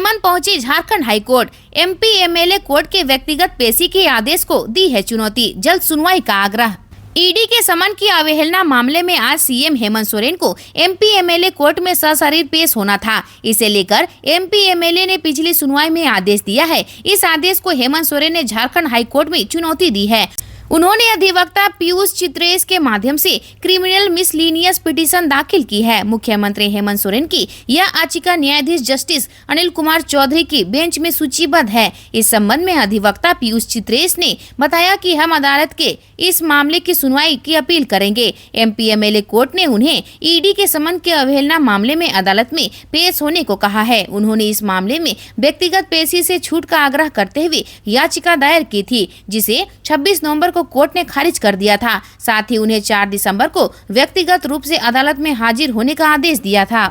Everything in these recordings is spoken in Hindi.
हेमंत पहुंची Jharkhand high court. MP MLA court के व्यक्तिगत पेशी के आदेश को दी है चुनौती, जल्द सुनवाई का आग्रह। ईडी के समन की अवहेलना मामले में आज सीएम हेमंत सोरेन को एमपी एमएलए कोर्ट में सशरीर पेश होना था। इसे लेकर एमपी एमएलए ने पिछली सुनवाई में आदेश दिया है। इस आदेश को हेमंत सोरेन ने झारखंड हाईकोर्ट में चुनौती दी है। उन्होंने अधिवक्ता पीयूष चित्रेश के माध्यम से क्रिमिनल मिसलीनियस पिटीशन दाखिल की है। मुख्यमंत्री हेमंत सोरेन की यह याचिका न्यायाधीश जस्टिस अनिल कुमार चौधरी की बेंच में सूचीबद्ध है। इस संबंध में अधिवक्ता पीयूष चित्रेश ने बताया कि हम अदालत के इस मामले की सुनवाई की अपील करेंगे। एमपी एमएलए कोर्ट ने उन्हें ईडी के समन के अवहेलना मामले में अदालत में पेश होने को कहा है। उन्होंने इस मामले में व्यक्तिगत पेशी से छूट का आग्रह करते हुए याचिका दायर की थी, जिसे 26 नवंबर को कोर्ट ने खारिज कर दिया था। साथ ही उन्हें 4 दिसंबर को व्यक्तिगत रूप से अदालत में हाजिर होने का आदेश दिया था।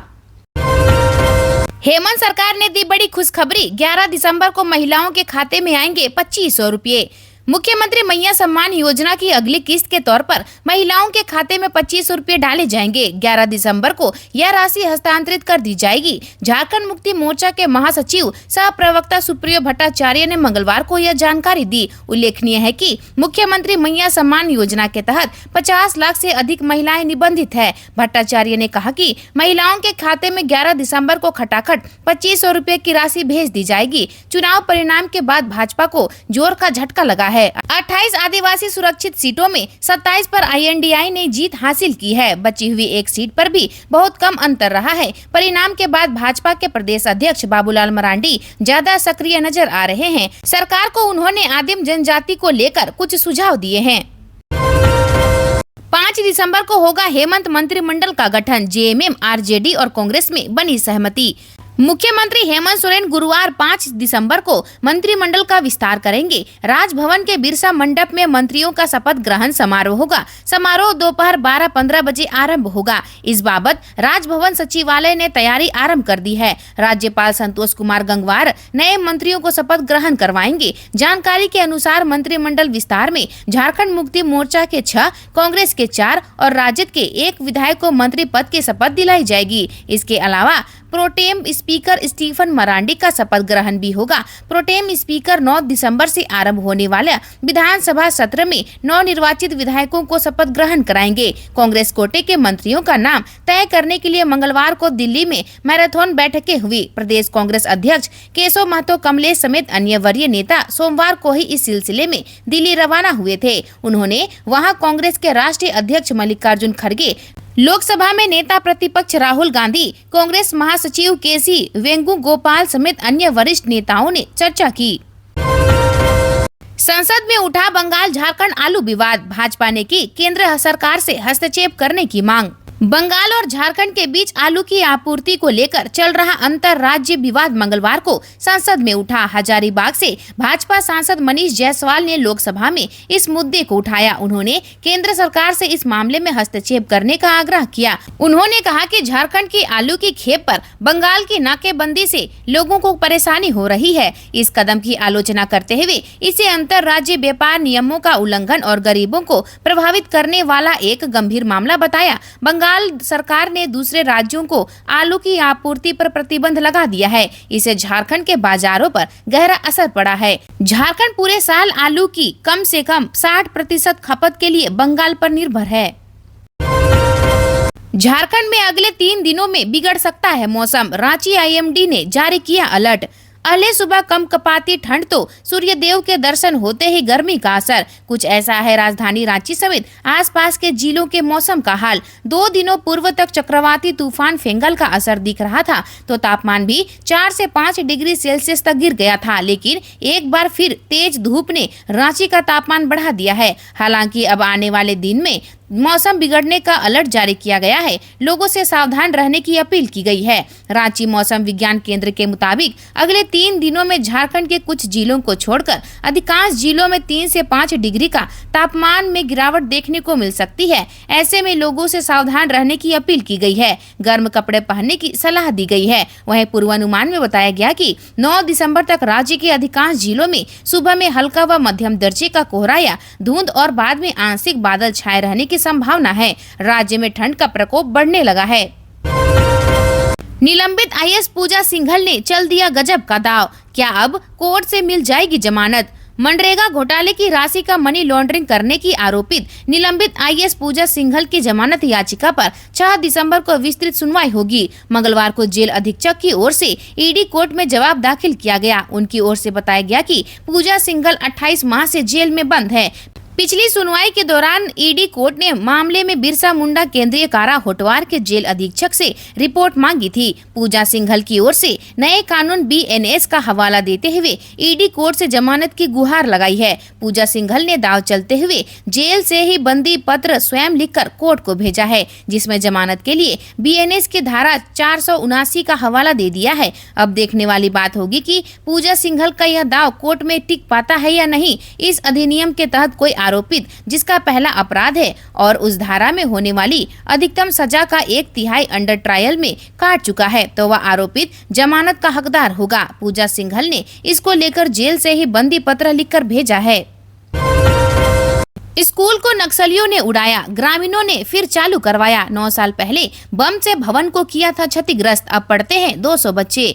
हेमंत सरकार ने दी बड़ी खुशखबरी, 11 दिसंबर को महिलाओं के खाते में आएंगे 2500 रुपये। मुख्यमंत्री मैया सम्मान योजना की अगली किस्त के तौर पर महिलाओं के खाते में 2500 रुपये डाले जाएंगे। 11 दिसंबर को यह राशि हस्तांतरित कर दी जाएगी। झारखंड मुक्ति मोर्चा के महासचिव सह प्रवक्ता सुप्रियो भट्टाचार्य ने मंगलवार को यह जानकारी दी। उल्लेखनीय है कि मुख्यमंत्री मैया सम्मान योजना के तहत 50 लाख से अधिक महिलाएं निबंधित है। भट्टाचार्य ने कहा कि महिलाओं के खाते में 11 दिसंबर को खटाखट 2500 रुपये की राशि भेज दी जाएगी। चुनाव परिणाम के बाद भाजपा को जोर का झटका लगा है। 28 आदिवासी सुरक्षित सीटों में 27 पर आईएनडीआई ने जीत हासिल की है। बची हुई एक सीट पर भी बहुत कम अंतर रहा है। परिणाम के बाद भाजपा के प्रदेश अध्यक्ष बाबूलाल मरांडी ज्यादा सक्रिय नजर आ रहे हैं। सरकार को उन्होंने आदिम जनजाति को लेकर कुछ सुझाव दिए हैं। 5 दिसंबर को होगा हेमंत मंत्रिमंडल का गठन। जेएमएम, आरजेडी और कांग्रेस में बनी सहमति। मुख्यमंत्री हेमंत सोरेन गुरुवार 5 दिसंबर को मंत्रिमंडल का विस्तार करेंगे। राजभवन के बिरसा मंडप में मंत्रियों का शपथ ग्रहण समारोह होगा। समारोह दोपहर 12:15 बजे आरंभ होगा। इस बाबत राजभवन सचिवालय ने तैयारी आरंभ कर दी है। राज्यपाल संतोष कुमार गंगवार नए मंत्रियों को शपथ ग्रहण करवाएंगे। जानकारी के अनुसार मंत्रिमंडल विस्तार में झारखंड मुक्ति मोर्चा के 6, कांग्रेस के 4 और राजद के 1 विधायक को मंत्री पद की शपथ दिलाई जाएगी। इसके अलावा प्रोटेम स्पीकर स्टीफन मरांडी का शपथ ग्रहण भी होगा। प्रोटेम स्पीकर 9 दिसंबर से आरंभ होने वाले विधानसभा सत्र में नवनिर्वाचित विधायकों को शपथ ग्रहण कराएंगे। कांग्रेस कोटे के मंत्रियों का नाम तय करने के लिए मंगलवार को दिल्ली में मैराथन बैठकें हुई। प्रदेश कांग्रेस अध्यक्ष केशव महतो, कमलेश समेत अन्य वरीय नेता सोमवार को ही इस सिलसिले में दिल्ली रवाना हुए थे। उन्होंने वहां कांग्रेस के राष्ट्रीय अध्यक्ष मल्लिकार्जुन खड़गे, लोकसभा में नेता प्रतिपक्ष राहुल गांधी, कांग्रेस महासचिव केसी वेणुगोपाल समेत अन्य वरिष्ठ नेताओं ने चर्चा की। संसद में उठा बंगाल झारखंड आलू विवाद। भाजपा ने की केंद्र सरकार से हस्तक्षेप करने की मांग। बंगाल और झारखंड के बीच आलू की आपूर्ति को लेकर चल रहा अंतर राज्य विवाद मंगलवार को संसद में उठा। हजारीबाग से भाजपा सांसद मनीष जायसवाल ने लोकसभा में इस मुद्दे को उठाया। उन्होंने केंद्र सरकार से इस मामले में हस्तक्षेप करने का आग्रह किया। उन्होंने कहा कि झारखंड की आलू की खेप पर बंगाल की नाकेबंदी से लोगों को परेशानी हो रही है। इस कदम की आलोचना करते हुए इसे अंतर राज्य व्यापार नियमों का उल्लंघन और गरीबों को प्रभावित करने वाला एक गंभीर मामला बताया। बंगाल सरकार ने दूसरे राज्यों को आलू की आपूर्ति पर प्रतिबंध लगा दिया है। इससे झारखंड के बाजारों पर गहरा असर पड़ा है। झारखंड पूरे साल आलू की कम से कम 60% खपत के लिए बंगाल पर निर्भर है। झारखंड में अगले 3 दिनों में बिगड़ सकता है मौसम। रांची आईएमडी ने जारी किया अलर्ट। अहले सुबह कंपकपाती ठंड तो सूर्य देव के दर्शन होते ही गर्मी का असर। कुछ ऐसा है राजधानी रांची समेत आसपास के जिलों के मौसम का हाल। 2 दिनों पूर्व तक चक्रवाती तूफान फेंगल का असर दिख रहा था तो तापमान भी 4 से 5 डिग्री सेल्सियस तक गिर गया था, लेकिन एक बार फिर तेज धूप ने रांची का तापमान बढ़ा दिया है। हालांकि अब आने वाले दिन में मौसम बिगड़ने का अलर्ट जारी किया गया है। लोगों से सावधान रहने की अपील की गई है। रांची मौसम विज्ञान केंद्र के मुताबिक अगले 3 दिनों में झारखंड के कुछ जिलों को छोड़कर अधिकांश जिलों में 3 से 5 डिग्री का तापमान में गिरावट देखने को मिल सकती है। ऐसे में लोगों से सावधान रहने की अपील की गई है। गर्म कपड़े पहनने की सलाह दी गई है। वहीं पूर्वानुमान में बताया गया कि 9 दिसंबर तक राज्य के अधिकांश जिलों में सुबह में हल्का व मध्यम दर्जे का कोहरा या धुंध और बाद में आंशिक बादल छाए रहने की संभावना है। राज्य में ठंड का प्रकोप बढ़ने लगा है। निलंबित आईएएस पूजा सिंघल ने चल दिया गजब का दाव, क्या अब कोर्ट से मिल जाएगी जमानत। मनरेगा घोटाले की राशि का मनी लॉन्ड्रिंग करने की आरोपित निलंबित आईएएस पूजा सिंघल की जमानत याचिका पर 6 दिसंबर को विस्तृत सुनवाई होगी। मंगलवार को जेल अधीक्षक की ओर से ईडी कोर्ट में जवाब दाखिल किया गया। उनकी ओर से बताया गया कि पूजा सिंघल 28 माह से जेल में बंद है। पिछली सुनवाई के दौरान ईडी कोर्ट ने मामले में बिरसा मुंडा केंद्रीय कारा होटवार के जेल अधीक्षक से रिपोर्ट मांगी थी। पूजा सिंघल की ओर से नए कानून बीएनएस का हवाला देते हुए ईडी कोर्ट से जमानत की गुहार लगाई है। पूजा सिंघल ने दाव चलते हुए जेल से ही बंदी पत्र स्वयं लिखकर कोर्ट को भेजा है, जिसमें जमानत के लिए बीएनएस की धारा 479 का हवाला दे दिया है। अब देखने वाली बात होगी कि पूजा सिंघल का यह दाव कोर्ट में टिक पाता है या नहीं। इस अधिनियम के तहत कोई आरोपित जिसका पहला अपराध है और उस धारा में होने वाली अधिकतम सजा का 1/3 अंडर ट्रायल में काट चुका है, तो वह आरोपित जमानत का हकदार होगा। पूजा सिंघल ने इसको लेकर जेल से ही बंदी पत्र लिखकर भेजा है। स्कूल को नक्सलियों ने उड़ाया, ग्रामीणों ने फिर चालू करवाया। 9 साल पहले बम से भवन को किया था क्षतिग्रस्त, अब पढ़ते हैं 200 बच्चे।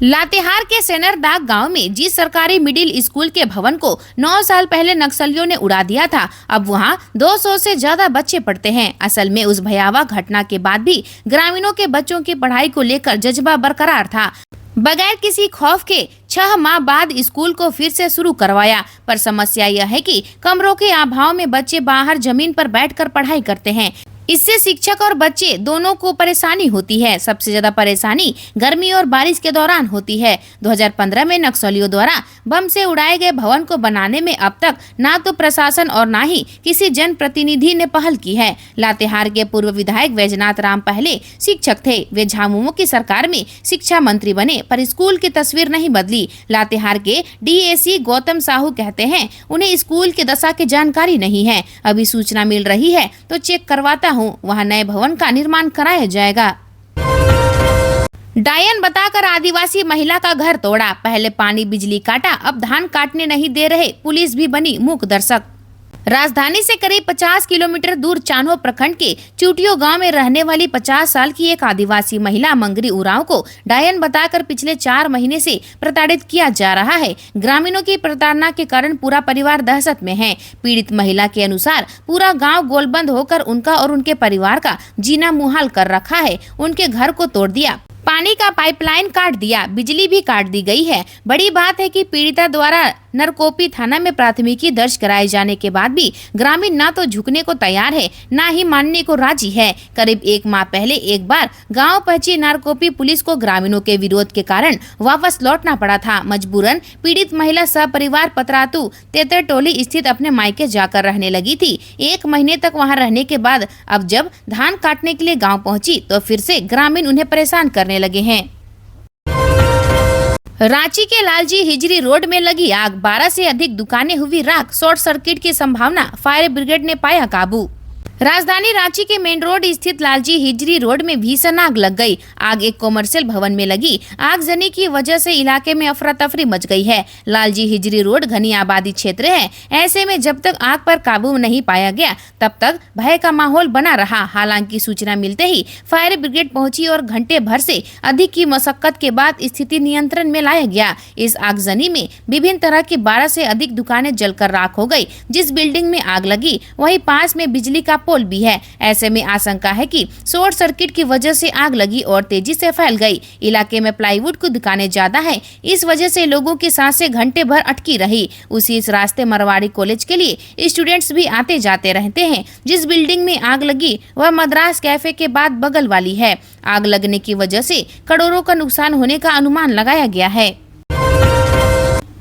लातेहार के सेनरदाग गांव में जिस सरकारी मिडिल स्कूल के भवन को 9 साल पहले नक्सलियों ने उड़ा दिया था, अब वहां 200 से ज्यादा बच्चे पढ़ते हैं। असल में उस भयावह घटना के बाद भी ग्रामीणों के बच्चों की पढ़ाई को लेकर जज्बा बरकरार था। बगैर किसी खौफ के 6 माह बाद स्कूल को फिर से शुरू करवाया, पर समस्या यह है कि कमरों के अभाव में बच्चे बाहर जमीन पर बैठकर पढ़ाई करते हैं। इससे शिक्षक और बच्चे दोनों को परेशानी होती है। सबसे ज्यादा परेशानी गर्मी और बारिश के दौरान होती है। 2015 में नक्सलियों द्वारा बम से उड़ाए गए भवन को बनाने में अब तक ना तो प्रशासन और ना ही किसी जनप्रतिनिधि ने पहल की है। लातेहार के पूर्व विधायक वैजनाथ राम पहले शिक्षक थे। वे झामुमो की सरकार में शिक्षा मंत्री बने, पर स्कूल की तस्वीर नहीं बदली। लातेहार के डीएसी गौतम साहू कहते हैं उन्हें स्कूल की दशा की जानकारी नहीं है। अभी सूचना मिल रही है तो चेक करवाता हूँ, वहाँ नए भवन का निर्माण कराया जाएगा। डायन बताकर आदिवासी महिला का घर तोड़ा, पहले पानी बिजली काटा, अब धान काटने नहीं दे रहे, पुलिस भी बनी मूक दर्शक। राजधानी से करीब 50 किलोमीटर दूर चान्हो प्रखंड के चूटियो गांव में रहने वाली 50 साल की एक आदिवासी महिला मंगरी उरांव को डायन बताकर पिछले 4 महीने से प्रताड़ित किया जा रहा है। ग्रामीणों की प्रताड़ना के कारण पूरा परिवार दहशत में है। पीड़ित महिला के अनुसार पूरा गांव गोलबंद होकर उनका और उनके परिवार का जीना मुहाल कर रखा है। उनके घर को तोड़ दिया, पानी का पाइपलाइन काट दिया, बिजली भी काट दी गई है। बड़ी बात है कि पीड़िता द्वारा नरकोपी थाना में प्राथमिकी दर्ज कराए जाने के बाद भी ग्रामीण ना तो झुकने को तैयार है, ना ही मानने को राजी है। करीब 1 माह पहले एक बार गांव पहुंची नारकोपी पुलिस को ग्रामीणों के विरोध के कारण वापस लौटना पड़ा था। मजबूरन पीड़ित महिला सपरिवार पतरातू तेतरटोली स्थित अपने मायके जाकर रहने लगी थी। 1 महीने तक वहां रहने के बाद अब जब धान काटने के लिए गाँव पहुँची तो फिर से ग्रामीण उन्हें परेशान करने लगे हैं। रांची के लालजी हिजरी रोड में लगी आग, 12 से अधिक दुकानें हुई राख, शॉर्ट सर्किट की संभावना, फायर ब्रिगेड ने पाया काबू। राजधानी रांची के मेन रोड स्थित लालजी हिजरी रोड में भीषण आग लग गई। आग एक कॉमर्शियल भवन में लगी। आगजनी की वजह से इलाके में अफरा तफरी मच गई है। लालजी हिजरी रोड घनी आबादी क्षेत्र है। ऐसे में जब तक आग पर काबू नहीं पाया गया तब तक भय का माहौल बना रहा। हालांकि सूचना मिलते ही फायर ब्रिगेड पहुंची और घंटे भर से अधिक की मशक्कत के बाद स्थिति नियंत्रण में लाया गया। इस आगजनी में विभिन्न तरह की 12 से अधिक दुकानें जलकर राख हो गई। जिस बिल्डिंग में आग लगी वही पास में बिजली का पोल भी है। ऐसे में आशंका है कि शॉर्ट सर्किट की वजह से आग लगी और तेजी से फैल गई। इलाके में प्लाईवुड की दुकानें ज्यादा है, इस वजह से लोगों की सांसें घंटे भर अटकी रही। उसी इस रास्ते मरवाड़ी कॉलेज के लिए स्टूडेंट्स भी आते जाते रहते हैं। जिस बिल्डिंग में आग लगी वह मद्रास कैफे के बाद बगल वाली है। आग लगने की वजह से करोड़ों का नुकसान होने का अनुमान लगाया गया है।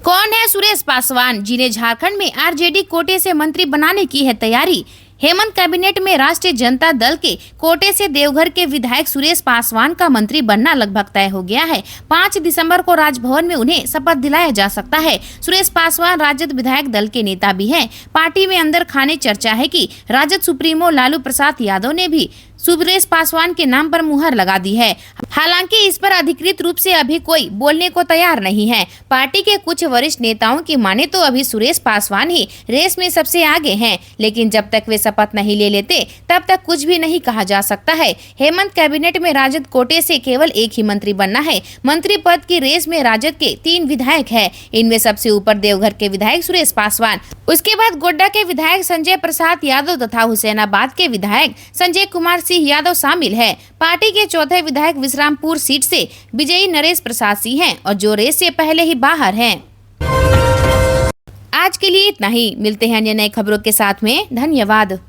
कौन है सुरेश पासवान, जिन्हें झारखंड में आरजेडी कोटे से मंत्री बनाने की है तैयारी। हेमंत कैबिनेट में राष्ट्रीय जनता दल के कोटे से देवघर के विधायक सुरेश पासवान का मंत्री बनना लगभग तय हो गया है। 5 दिसंबर को राजभवन में उन्हें शपथ दिलाया जा सकता है। सुरेश पासवान राजद विधायक दल के नेता भी हैं। पार्टी में अंदर खाने चर्चा है कि राजद सुप्रीमो लालू प्रसाद यादव ने भी सुरेश पासवान के नाम पर मुहर लगा दी है। हालांकि इस पर अधिकृत रूप से अभी कोई बोलने को तैयार नहीं है। पार्टी के कुछ वरिष्ठ नेताओं की माने तो अभी सुरेश पासवान ही रेस में सबसे आगे हैं, लेकिन जब तक वे शपथ नहीं ले लेते तब तक कुछ भी नहीं कहा जा सकता है। हेमंत कैबिनेट में राजद कोटे से केवल एक ही मंत्री बनना है। मंत्री पद की रेस में राजद के 3 विधायक है। इनमें सबसे ऊपर देवघर के विधायक सुरेश पासवान, उसके बाद गोड्डा के विधायक संजय प्रसाद यादव तथा हुसैनाबाद के विधायक संजय कुमार सिंह यादव शामिल है। पार्टी के चौथे विधायक विश्रामपुर सीट से विजयी नरेश प्रसाद सिंह हैं और जो रेस से पहले ही बाहर हैं। आज के लिए इतना ही। मिलते हैं अन्य नई खबरों के साथ में। धन्यवाद।